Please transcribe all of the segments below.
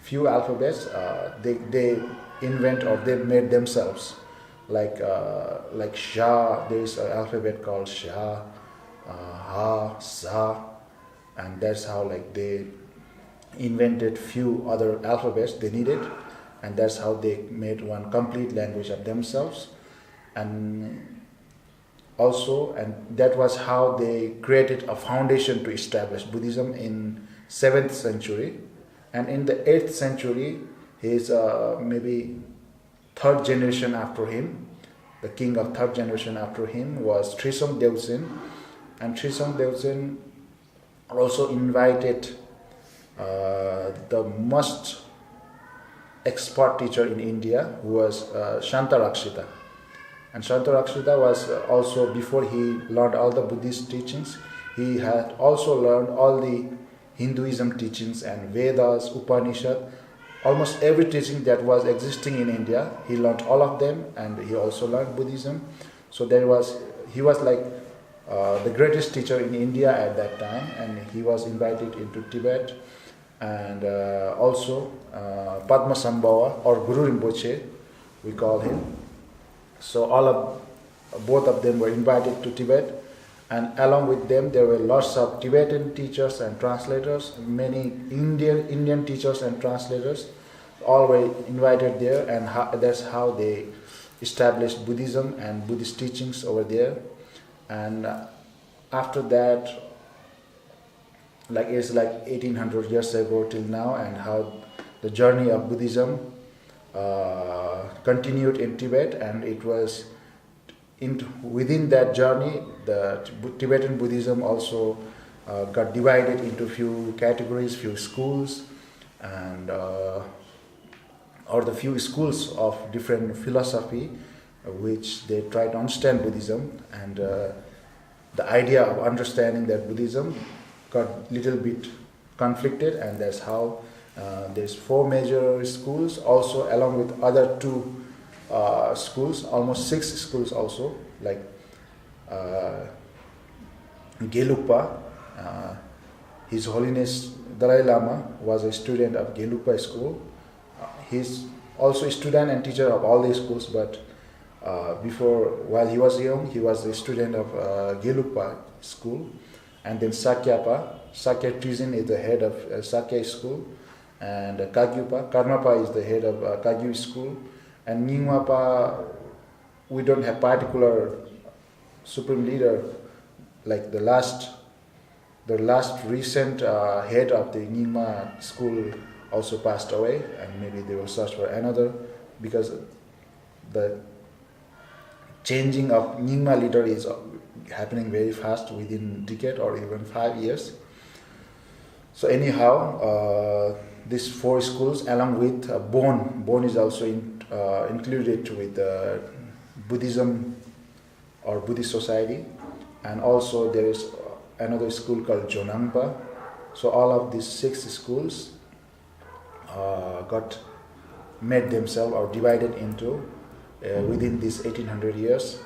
few alphabets they invent or they made themselves. Like Sha, there is an alphabet called Sha, Ha, Sa, and that's how like they invented few other alphabets they needed, and that's how they made one complete language of themselves. And also, and that was how they created a foundation to establish Buddhism in 7th century. And in the 8th century, his maybe third generation after him, the king of third generation after him was Trisong Deochen. And Trisong Deochen also invited the most expert teacher in India, who was Shantarakshita. And Shantarakshita was also, before he learned all the Buddhist teachings, he had also learned all the Hinduism teachings and Vedas, Upanishad, almost every teaching that was existing in India. He learned all of them, and he also learned Buddhism. So he was like the greatest teacher in India at that time, and he was invited into Tibet. And also Padmasambhava, or Guru Rinpoche, we call him. So both of them were invited to Tibet, and along with them there were lots of Tibetan teachers and translators, many Indian teachers and translators, all were invited there, and that's how they established Buddhism and Buddhist teachings over there. And after that, it's like 1800 years ago till now, and how the journey of Buddhism continued in Tibet, and it was within that journey the Tibetan Buddhism also got divided into few categories, few schools, and or the few schools of different philosophy which they try to understand Buddhism. And the idea of understanding that Buddhism got little bit conflicted, and that's how there's 4 major schools, also along with other 2 schools, almost 6 schools also, like Gelugpa. His Holiness Dalai Lama was a student of Gelugpa school. He's also a student and teacher of all these schools, but while he was young, he was a student of Gelugpa school. And then Sakya Trizin is the head of Sakya school, and Kagyupa, Karmapa is the head of Kagyu school, and Nyingmapa, we don't have particular supreme leader, like the last recent head of the Nyingma school also passed away, and maybe they will search for another, because the changing of Nyingma leader is happening very fast, within decade or even 5 years. So anyhow, these 4 schools, along with Bon is also included with Buddhism or Buddhist society, and also there is another school called Jonangpa. So all of these 6 schools got made themselves or divided into within these 1800 years.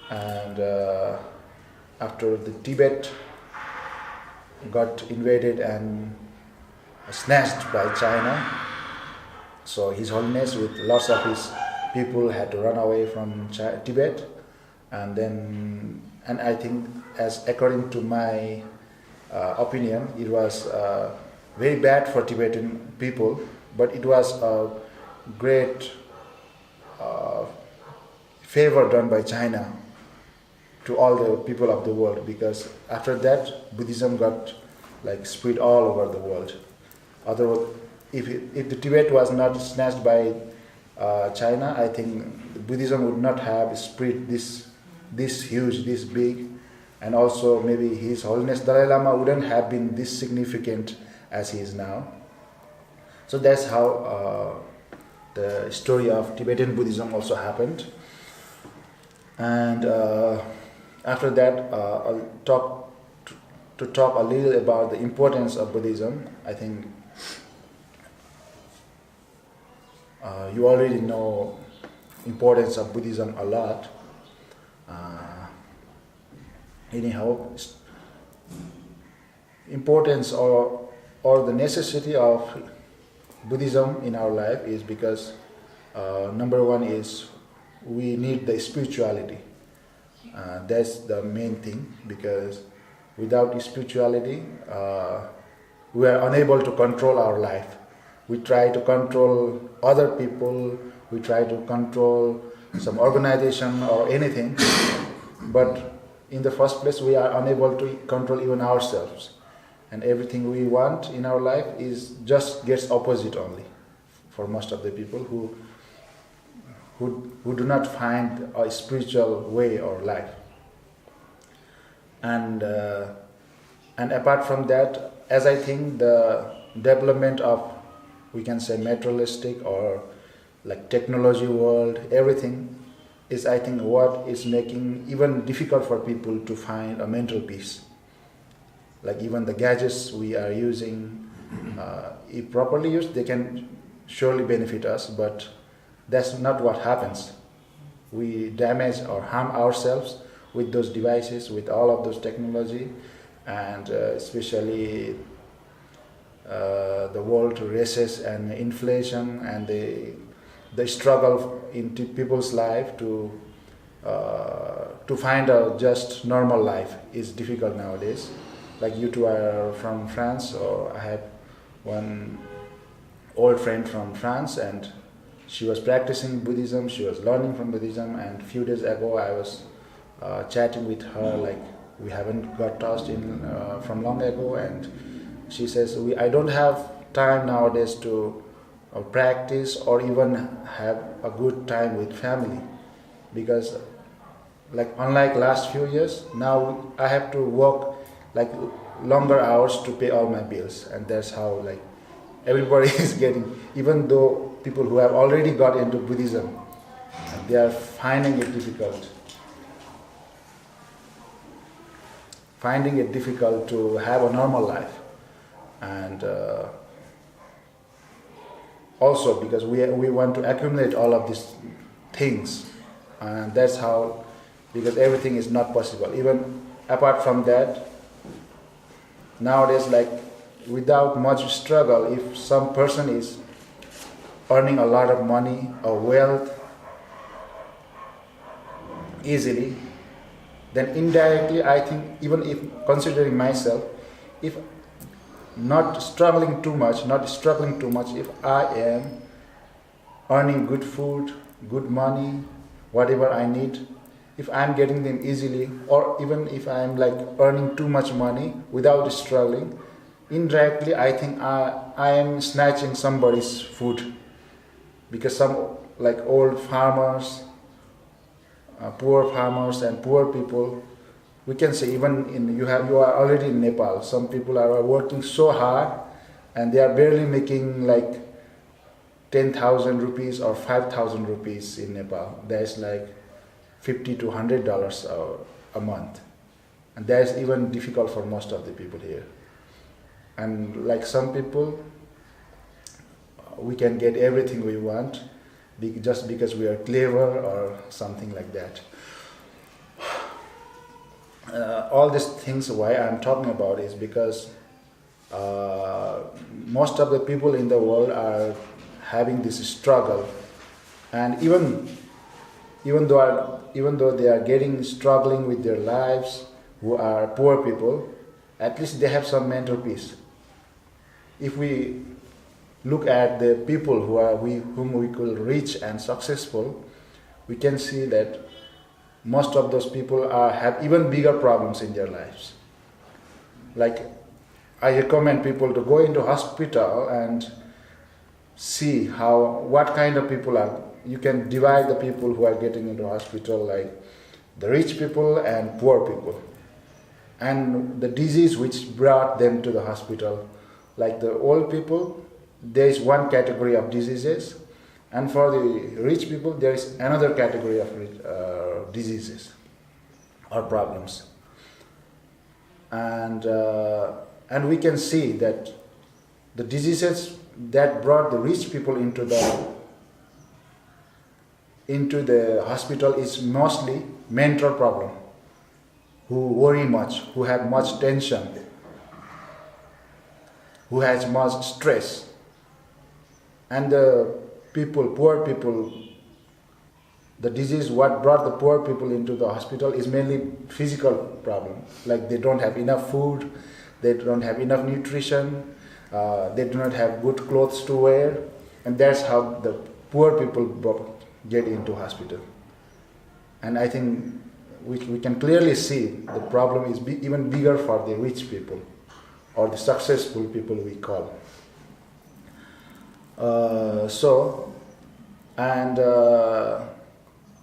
And after the Tibet got invaded and snatched by China, so His Holiness with lots of his people had to run away from Tibet. And I think, as according to my opinion, it was very bad for Tibetan people, but it was a great favor done by China to all the people of the world, because after that Buddhism got spread all over the world. Otherwise, if the Tibet was not snatched by China, I think Buddhism would not have spread this huge, this big, and also maybe His Holiness Dalai Lama wouldn't have been this significant as he is now. So that's how the story of Tibetan Buddhism also happened. And after that, I'll talk a little about the importance of Buddhism. I think you already know importance of Buddhism a lot. Anyhow, importance or the necessity of Buddhism in our life is because number one is we need the spirituality. That's the main thing, because without spirituality, we are unable to control our life. We try to control other people, we try to control some organization or anything, but in the first place we are unable to control even ourselves. And everything we want in our life is just gets opposite only for most of the people who do not find a spiritual way or life. And apart from that, as I think the development of, we can say, materialistic or like technology world, everything is, I think, what is making even difficult for people to find a mental peace. Like even the gadgets we are using, if properly used, they can surely benefit us, but that's not what happens. We damage or harm ourselves with those devices, with all of those technology, and especially the world races and inflation and the struggle in people's life to find a just normal life is difficult nowadays. Like you two are from France, or I have one old friend from France, and she was practicing Buddhism, she was learning from Buddhism, and a few days ago I was chatting with her, like we haven't got touched in from long ago, and she says, I don't have time nowadays to practice or even have a good time with family, because like unlike last few years, now I have to work like longer hours to pay all my bills, and that's how like everybody is getting, even though people who have already got into Buddhism, they are finding it difficult to have a normal life. And also because we want to accumulate all of these things, and that's how, because everything is not possible. Even apart from that, nowadays, like without much struggle, if some person is earning a lot of money or wealth easily, then indirectly, I think, even if considering myself, if not struggling too much, if I am earning good food, good money, whatever I need, if I'm getting them easily, or even if I'm like earning too much money without struggling, indirectly I think I am snatching somebody's food, because some like old farmers, poor farmers and poor people, we can say, even in you are already in Nepal, some people are working so hard and they are barely making like 10,000 rupees or 5,000 rupees in Nepal. That's like $50 to $100 a month, and that's even difficult for most of the people here. And like some people, we can get everything we want just because we are clever or something like that. All these things, why I'm talking about is because most of the people in the world are having this struggle, and even though they are struggling with their lives, who are poor people, at least they have some mental peace. If we look at the people whom we call rich and successful, we can see that most of those people have even bigger problems in their lives. Like, I recommend people to go into hospital and see what kind of people are. You can divide the people who are getting into hospital, like the rich people and poor people, and the disease which brought them to the hospital. Like the old people, there is one category of diseases, and for the rich people there is another category of diseases or problems. And we can see that the diseases that brought the rich people into the hospital is mostly mental problem, who worry much, who have much tension, who has much stress. and the people, poor people, the disease, what brought the poor people into the hospital is mainly physical problem. Like they don't have enough food, they don't have enough nutrition, they do not have good clothes to wear, and that's how the poor people get into hospital. And I think we can clearly see the problem is even bigger for the rich people or the successful people we call.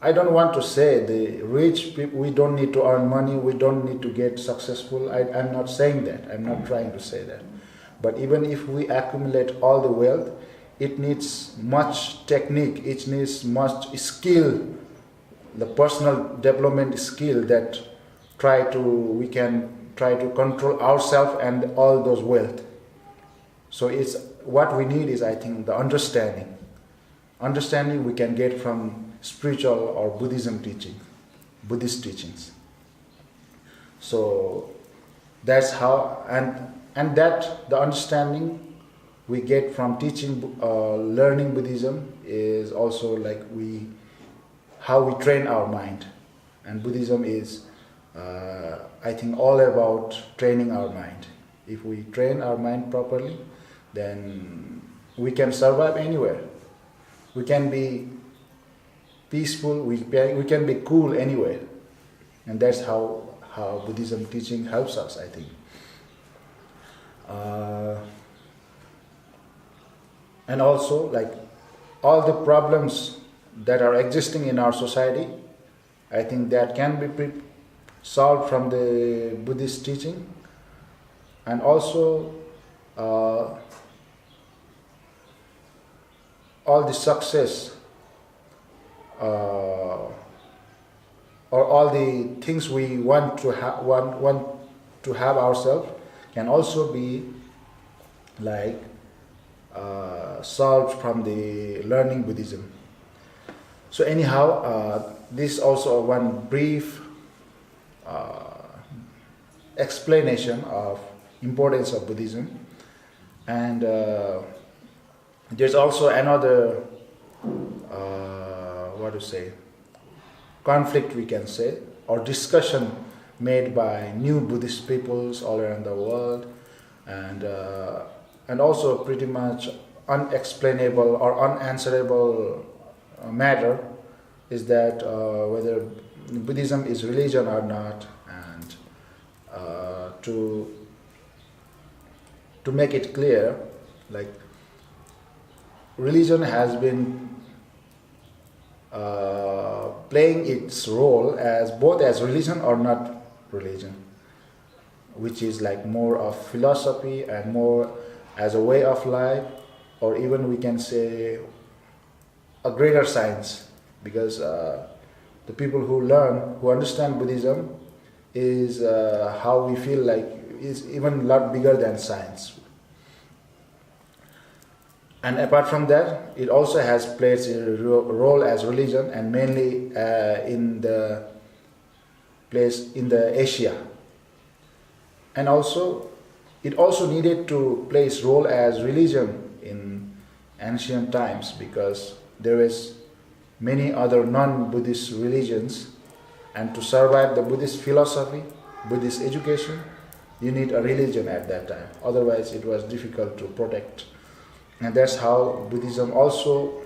I don't want to say the rich people, we don't need to earn money, we don't need to get successful. I'm not saying that. I'm not trying to say that. But even if we accumulate all the wealth, it needs much technique, it needs much skill, the personal development skill that we can try to control ourselves and all those wealth. So it's what we need is, I think, the understanding. Understanding we can get from spiritual or Buddhism teaching, Buddhist teachings. So that's how, and that the understanding we get from teaching, learning Buddhism is also like how we train our mind. And Buddhism is, I think, all about training our mind. If we train our mind properly, then we can survive anywhere. We can be peaceful, we can be cool anywhere. And that's how Buddhism teaching helps us, I think. And also, like, all the problems that are existing in our society, I think that can be solved from the Buddhist teaching. And also, all the success or all the things we want to have ourselves can also be like solved from the learning Buddhism. So anyhow, this also one brief explanation of importance of Buddhism. And there's also another conflict, we can say, or discussion made by new Buddhist peoples all around the world, and also pretty much unexplainable or unanswerable matter is that whether Buddhism is religion or not. And to make it clear, like, religion has been playing its role as both as religion or not religion, which is like more of philosophy and more as a way of life, or even we can say a greater science, because the people who understand Buddhism is how we feel like is even a lot bigger than science. And apart from that, it also has played a role as religion, and mainly in the place in the Asia. And also, it also needed to play its role as religion in ancient times, because there is many other non-Buddhist religions, and to survive the Buddhist philosophy, Buddhist education, you need a religion at that time. Otherwise, it was difficult to protect. And that's how Buddhism also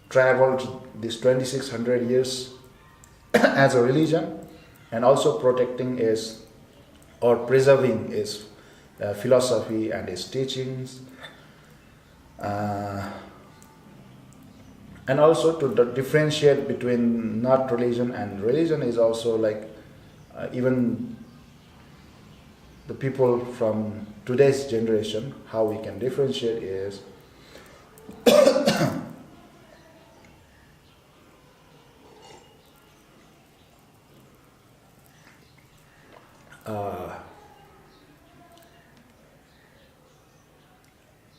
traveled this 2600 years as a religion, and also protecting or preserving its philosophy and its teachings. And also to differentiate between not religion and religion is also like even the people from today's generation, how we can differentiate is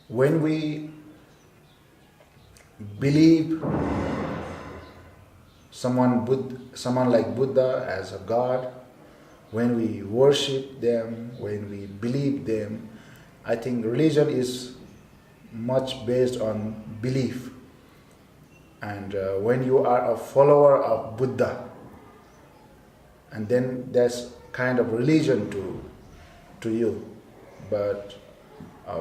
when we believe someone like Buddha as a god, when we worship them, when we believe them, I think religion is much based on belief. And when you are a follower of Buddha, and then that's kind of religion to you. But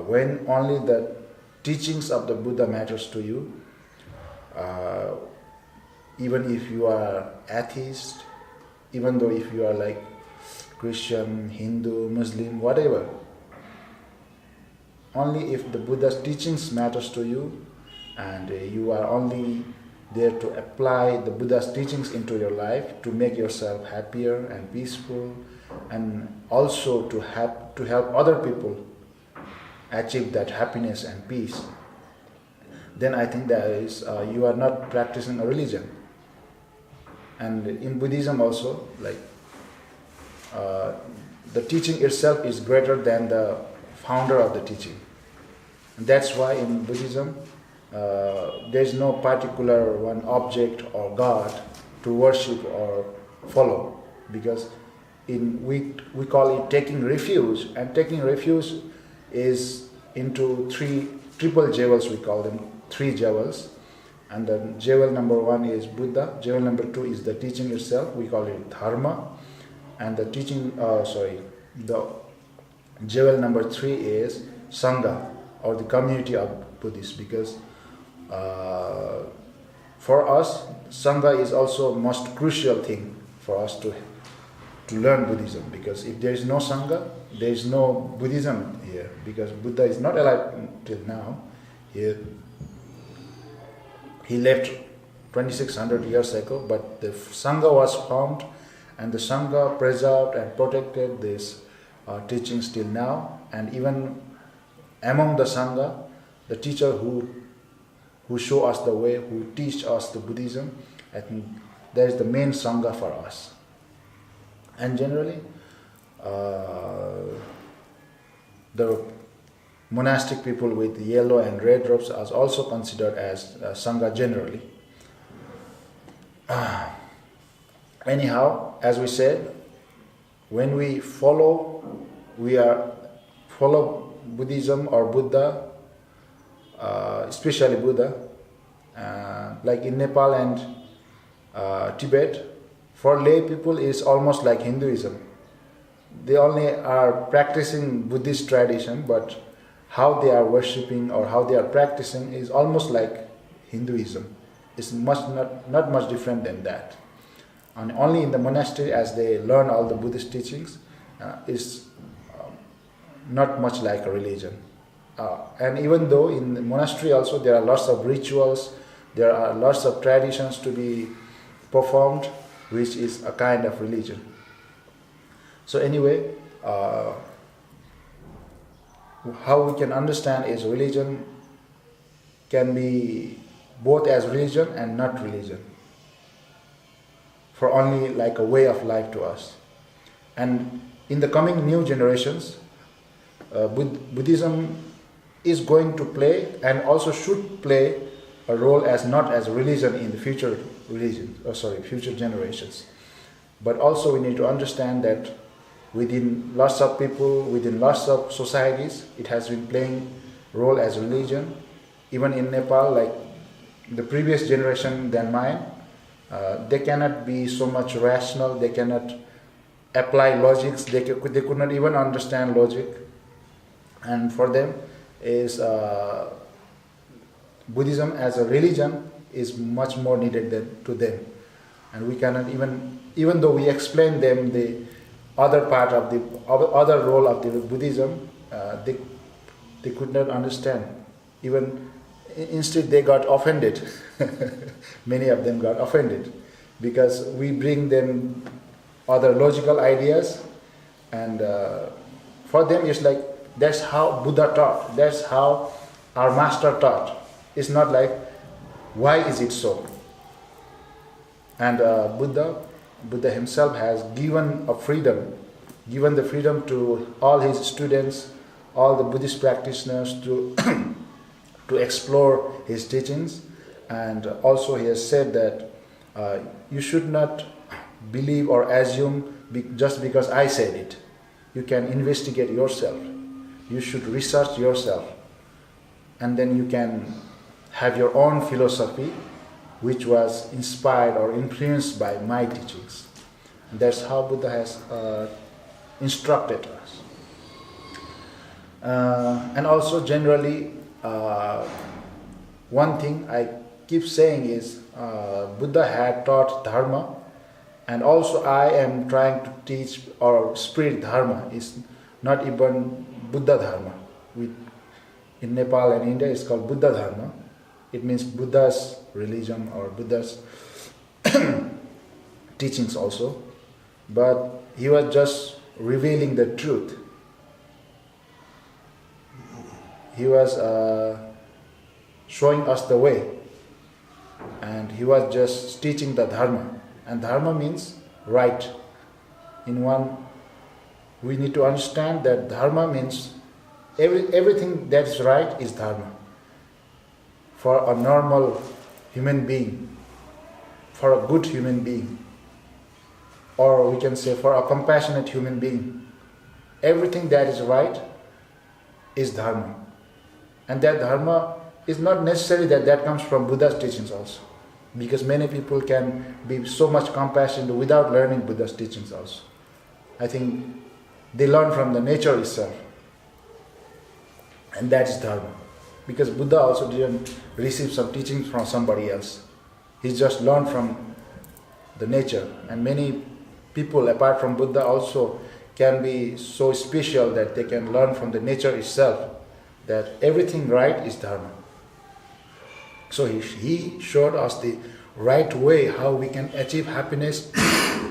when only the teachings of the Buddha matters to you, even if you are atheist, even though if you are like Christian, Hindu, Muslim, whatever, only if the Buddha's teachings matters to you, and you are only there to apply the Buddha's teachings into your life to make yourself happier and peaceful, and also to help other people achieve that happiness and peace, then I think that is you are not practicing a religion. And in Buddhism also, like the teaching itself is greater than the founder of the teaching. And that's why in Buddhism there is no particular one object or God to worship or follow, because we call it taking refuge, and taking refuge is into triple jewels, we call them, 3 jewels. And the jewel number 1 is Buddha, jewel number 2 is the teaching itself, we call it dharma, and the the jewel number 3 is Sangha, or the community of Buddhists, because for us, Sangha is also most crucial thing for us to learn Buddhism, because if there is no Sangha, there is no Buddhism here, because Buddha is not alive till now. He left 2600 years ago, but the Sangha was formed, and the Sangha preserved and protected these teachings till now. And even among the Sangha, the teacher who show us the way, who teach us the Buddhism, I think that is the main Sangha for us. And generally, the monastic people with yellow and red robes are also considered as Sangha generally. Anyhow, as we said, when we follow Buddhism or Buddha, especially Buddha, like in Nepal and Tibet, for lay people is almost like Hinduism. They only are practicing Buddhist tradition, but how they are worshipping or how they are practicing is almost like Hinduism. It's not much different than that. And only in the monastery, as they learn all the Buddhist teachings, is not much like a religion. And even though in the monastery also there are lots of rituals, there are lots of traditions to be performed, which is a kind of religion. So anyway, how we can understand is religion can be both as religion and not religion, for only like a way of life to us. And in the coming new generations, Buddhism is going to play and also should play a role as not as religion in the future generations. But also we need to understand that within lots of people, within lots of societies, it has been playing role as religion. Even in Nepal, like the previous generation than mine, they cannot be so much rational, they cannot apply logics, they could not even understand logic. And for them, is Buddhism as a religion is much more needed to them. And we cannot even though we explain them the other part of the other role of the Buddhism, they could not understand. Instead they got offended. Many of them got offended because we bring them other logical ideas, and for them it's like that's how Buddha taught, that's how our master taught. It's not like why is it so? And Buddha himself has given the freedom to all his students, all the Buddhist practitioners to to explore his teachings. And also he has said that you should not believe or assume just because I said it. You can investigate yourself. You should research yourself. and then you can have your own philosophy which was inspired or influenced by my teachings. That's how Buddha has instructed us. And also generally, one thing I keep saying is Buddha had taught dharma, and also I am trying to teach or spread dharma. Is not even Buddha dharma. In Nepal and India it's called Buddha dharma. It means Buddha's religion or Buddha's teachings also. But he was just revealing the truth. He was showing us the way, and he was just teaching the dharma. And dharma means right. We need to understand that dharma means everything that is right is dharma. For a normal human being, for a good human being, or we can say for a compassionate human being, everything that is right is dharma. And that dharma is not necessarily that comes from Buddha's teachings also. Because many people can be so much compassionate without learning Buddha's teachings also. I think they learn from the nature itself. And that is dharma. Because Buddha also didn't receive some teachings from somebody else. He just learned from the nature. And many people apart from Buddha also can be so special that they can learn from the nature itself that everything right is dharma. So he showed us the right way how we can achieve happiness,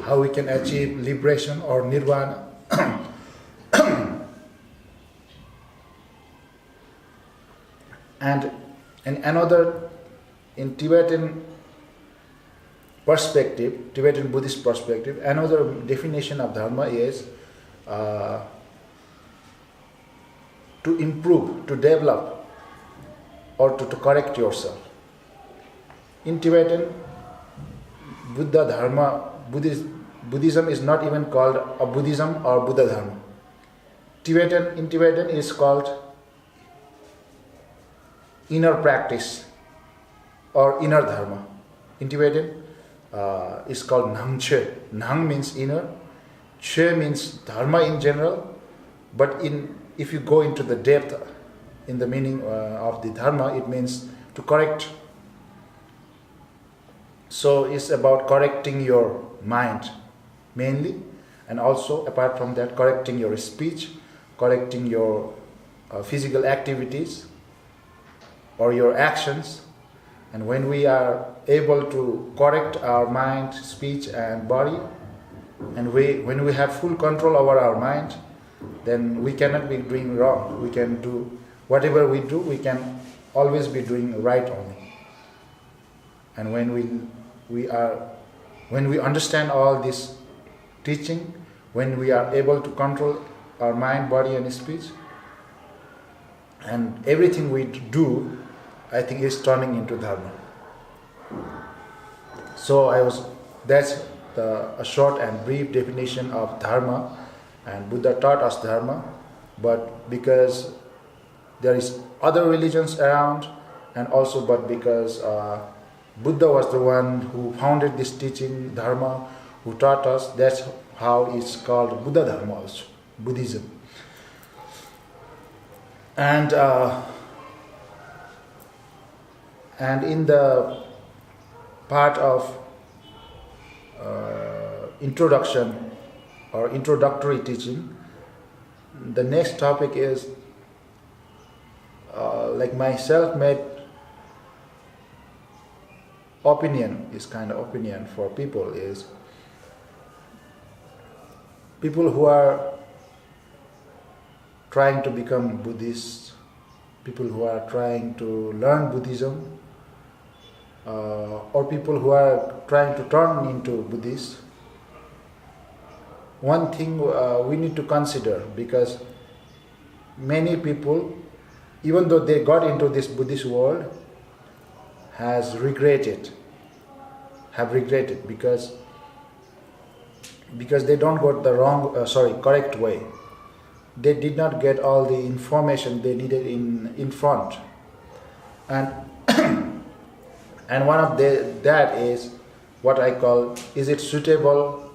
how we can achieve liberation or nirvana. And another, in Tibetan perspective, Tibetan Buddhist perspective, another definition of dharma is to improve, to develop, or to correct yourself. In Tibetan, Buddha Dharma, Buddhism is not even called a Buddhism or Buddha Dharma. In Tibetan is called inner practice or inner dharma. In Tibetan, it's called Nang Che. Nang means inner, Che means dharma in general, but if you go into the depth in the meaning of the dharma, it means to correct. So it's about correcting your mind mainly, and also apart from that, correcting your speech, correcting your physical activities or your actions. And when we are able to correct our mind, speech and body, and when we have full control over our mind, then we cannot be doing wrong. We can do whatever we do, we can always be doing right only. And when we understand all this teaching, when we are able to control our mind, body and speech, and everything we do, I think is turning into dharma. So that's a short and brief definition of dharma, and Buddha taught us dharma, but because there is other religions around, and also but because Buddha was the one who founded this teaching, dharma, who taught us, that's how it's called Buddha Dharma also, Buddhism. And in the part of introduction or introductory teaching, the next topic is like my self-made opinion, is kind of opinion for people, is people who are trying to become Buddhists, people who are trying to learn Buddhism, or people who are trying to turn into Buddhists. One thing we need to consider, because many people, even though they got into this Buddhist world, have regretted because they don't got the correct way. They did not get all the information they needed in front. And and one of that is what I call, is it suitable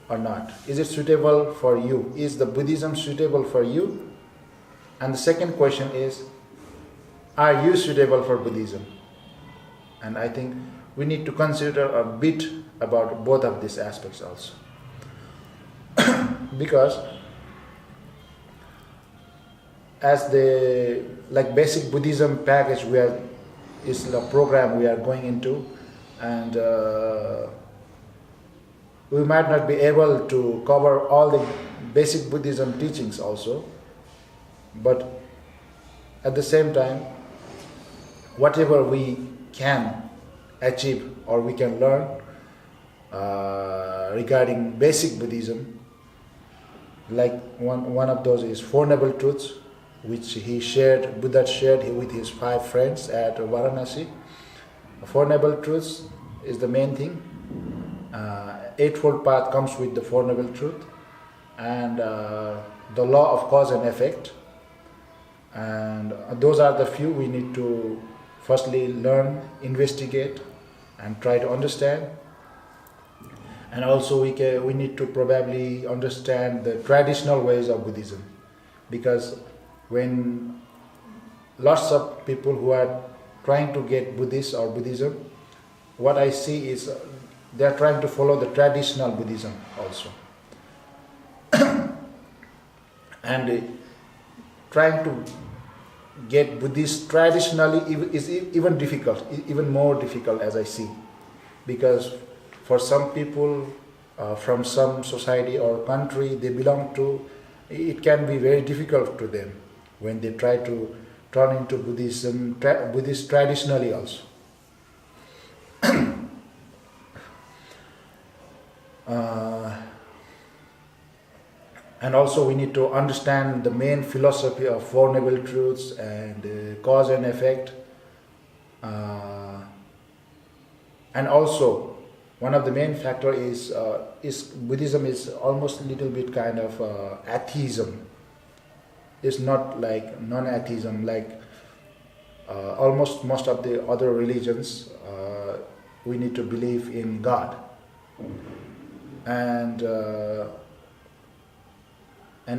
or not? Is it suitable for you? Is the Buddhism suitable for you? And the second question is, are you suitable for Buddhism? And I think we need to consider a bit about both of these aspects also. Because as the basic Buddhism package is the program we are going into, and we might not be able to cover all the basic Buddhism teachings also, but at the same time, whatever we can achieve or we can learn regarding basic Buddhism, like one of those is Four Noble Truths, which Buddha shared with his 5 friends at Varanasi. Four Noble Truths is the main thing. Eightfold Path comes with the Four Noble Truths, and the law of cause and effect. And those are the few we need to firstly learn, investigate, and try to understand. And also we need to probably understand the traditional ways of Buddhism, because when lots of people who are trying to get Buddhist or Buddhism, what I see is they are trying to follow the traditional Buddhism also. And trying to get Buddhist traditionally is even difficult, even more difficult as I see. Because for some people from some society or country they belong to, it can be very difficult to them when they try to turn into Buddhism, Buddhist traditionally also. And also we need to understand the main philosophy of Four Noble Truths and cause and effect. And also one of the main factor is Buddhism is almost a little bit kind of atheism. It's not like non-atheism, like almost most of the other religions. We need to believe in God, and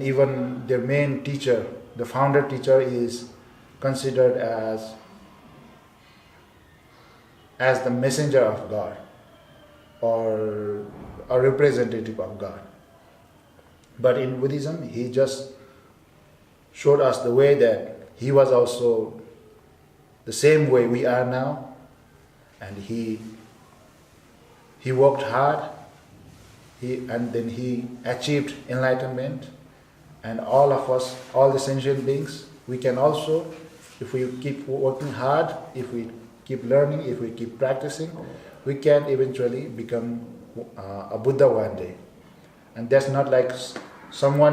even their main teacher, the founder teacher, is considered as the messenger of God or a representative of God. But in Buddhism, he just showed us the way that he was also the same way we are now, and he worked hard, and then he achieved enlightenment. And all of us, all the sentient beings, we can also, if we keep working hard, if we keep learning, if we keep practicing, we can eventually become a Buddha one day. And that's not like someone